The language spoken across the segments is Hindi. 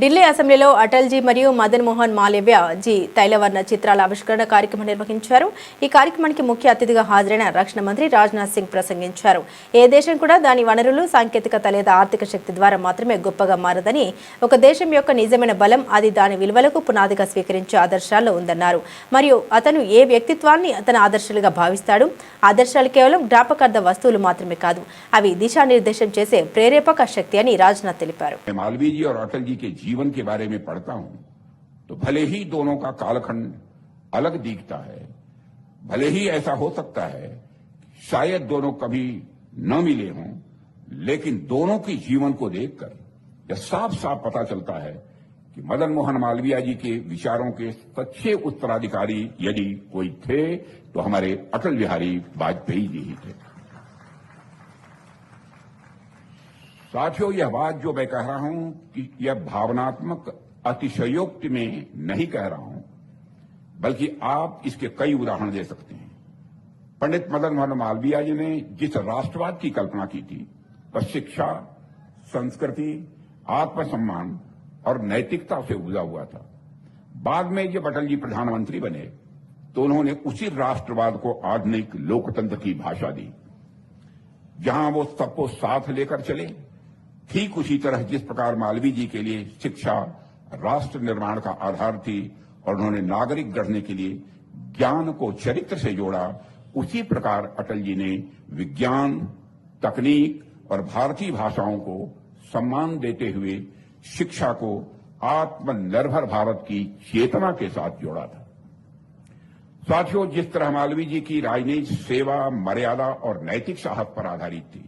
ఢిల్లీ అసెంబ్లీలో అటల్జీ మరియు మదన్ మోహన్ మాలవ్య జీ తైలవర్ణ చిత్రాల ఆవిష్కరణ కార్యక్రమం నిర్వహించారు. ఈ కార్యక్రమానికి ముఖ్య అతిథిగా హాజరైన రక్షణ మంత్రి రాజ్నాథ్ సింగ్ ప్రసంగించారు. ఏ దేశం కూడా దాని వనరులు, సాంకేతికత లేదా ఆర్థిక శక్తి ద్వారా మాత్రమే గొప్పగా మారదని, ఒక దేశం యొక్క నిజమైన బలం అది దాని విలువలకు పునాదిగా స్వీకరించే ఆదర్శాల్లో ఉందన్నారు. మరియు అతను ఏ వ్యక్తిత్వాన్ని తన ఆదర్శాలుగా భావిస్తాడు. ఆదర్శాలు కేవలం జ్ఞాపకార్థ వస్తువులు మాత్రమే కాదు, అవి దిశానిర్దేశం చేసే ప్రేరేపక శక్తి అని రాజ్నాథ్ తెలిపారు. जीवन के बारे में पढ़ता हूं तो भले ही दोनों का कालखंड अलग दिखता है, भले ही ऐसा हो सकता है शायद दोनों कभी न मिले हों, लेकिन दोनों की जीवन को देखकर यह साफ साफ पता चलता है कि मदन मोहन मालवीय जी के विचारों के सच्चे उत्तराधिकारी यदि कोई थे तो हमारे अटल बिहारी वाजपेयी जी ही थे। साथियों, यह बात जो मैं कह रहा हूं कि यह भावनात्मक अतिशयोक्ति में नहीं कह रहा हूं, बल्कि आप इसके कई उदाहरण दे सकते हैं। पंडित मदन मोहन मालवीय जी ने जिस राष्ट्रवाद की कल्पना की थी वह शिक्षा, संस्कृति, आत्मसम्मान और नैतिकता से उपजा हुआ था। बाद में जब अटल जी प्रधानमंत्री बने तो उन्होंने उसी राष्ट्रवाद को आधुनिक लोकतंत्र की भाषा दी, जहां वो सबको साथ लेकर चले। ठीक उसी तरह जिस प्रकार मालवीय जी के लिए शिक्षा राष्ट्र निर्माण का आधार थी और उन्होंने नागरिक गढ़ने के लिए ज्ञान को चरित्र से जोड़ा, उसी प्रकार अटल जी ने विज्ञान, तकनीक और भारतीय भाषाओं को सम्मान देते हुए शिक्षा को आत्मनिर्भर भारत की चेतना के साथ जोड़ा था। साथियों, जिस तरह मालवीय जी की राजनीति सेवा, मर्यादा और नैतिक साहस पर आधारित थी,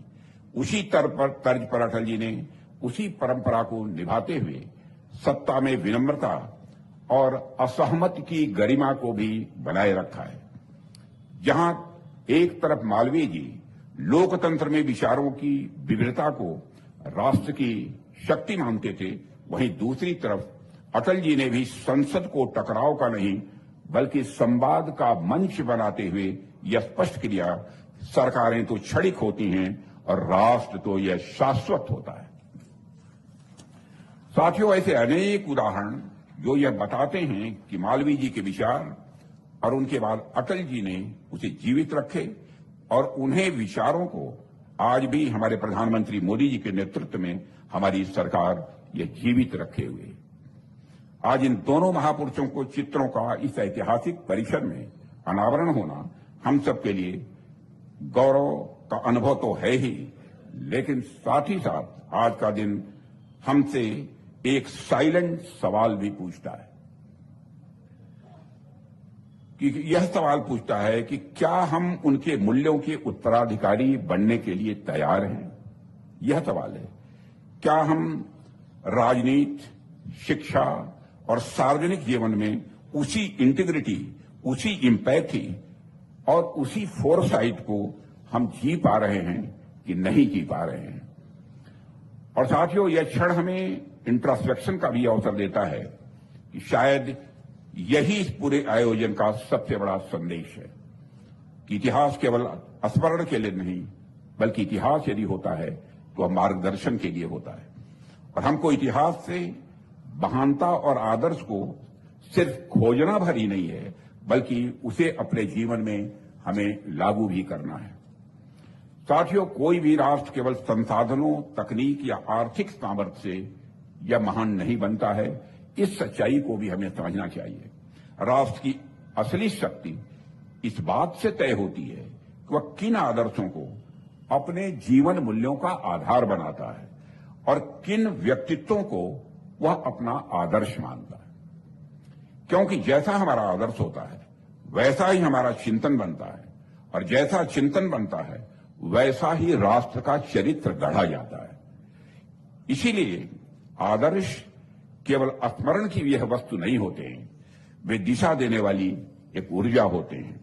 उसी तर्ज पर अटल जी ने उसी परंपरा को निभाते हुए सत्ता में विनम्रता और असहमत की गरिमा को भी बनाए रखा है। जहां एक तरफ मालवीय जी लोकतंत्र में विचारों की विविधता को राष्ट्र की शक्ति मानते थे, वहीं दूसरी तरफ अटल जी ने भी संसद को टकराव का नहीं बल्कि संवाद का मंच बनाते हुए यह स्पष्ट किया, सरकारें तो क्षणिक होती हैं और राष्ट्र तो यह शाश्वत होता है। साथियों, ऐसे अनेक उदाहरण जो यह बताते हैं कि मालवीय जी के विचार और उनके बाद अटल जी ने उसे जीवित रखे और उन्हें विचारों को आज भी हमारे प्रधानमंत्री मोदी जी के नेतृत्व में हमारी सरकार यह जीवित रखे हुए। आज इन दोनों महापुरुषों को चित्रों का इस ऐतिहासिक परिसर में अनावरण होना हम सबके लिए गौरव का अनुभव तो है ही, लेकिन साथ ही साथ आज का दिन हमसे एक साइलेंट सवाल भी पूछता है कि यह सवाल पूछता है कि क्या हम उनके मूल्यों के उत्तराधिकारी बनने के लिए तैयार हैं। यह सवाल है, क्या हम राजनीति, शिक्षा और सार्वजनिक जीवन में उसी इंटीग्रिटी, उसी इम्पैथी और उसी फोरसाइट को हम जी पा रहे हैं कि नहीं जी पा रहे हैं। और साथियों, यह क्षण हमें इंट्रोस्पेक्शन का भी अवसर देता है कि शायद यही इस पूरे आयोजन का सबसे बड़ा संदेश है कि इतिहास केवल स्मरण के लिए नहीं, बल्कि इतिहास यदि होता है तो वह मार्गदर्शन के लिए होता है। और हमको इतिहास से महानता और आदर्श को सिर्फ खोजना भर ही नहीं है, बल्कि उसे अपने जीवन में हमें लागू भी करना है। साथियों, कोई भी राष्ट्र केवल संसाधनों, तकनीक या आर्थिक सामर्थ्य से यह महान नहीं बनता है। इस सच्चाई को भी हमें समझना चाहिए। राष्ट्र की असली शक्ति इस बात से तय होती है कि वह किन आदर्शों को अपने जीवन मूल्यों का आधार बनाता है और किन व्यक्तित्वों को वह अपना आदर्श मानता है। क्योंकि जैसा हमारा आदर्श होता है वैसा ही हमारा चिंतन बनता है, और जैसा चिंतन बनता है वैसा ही राष्ट्र का चरित्र गढ़ा जाता है। इसीलिए आदर्श केवल स्मरण की यह वस्तु नहीं होते हैं, वे दिशा देने वाली एक ऊर्जा होते हैं।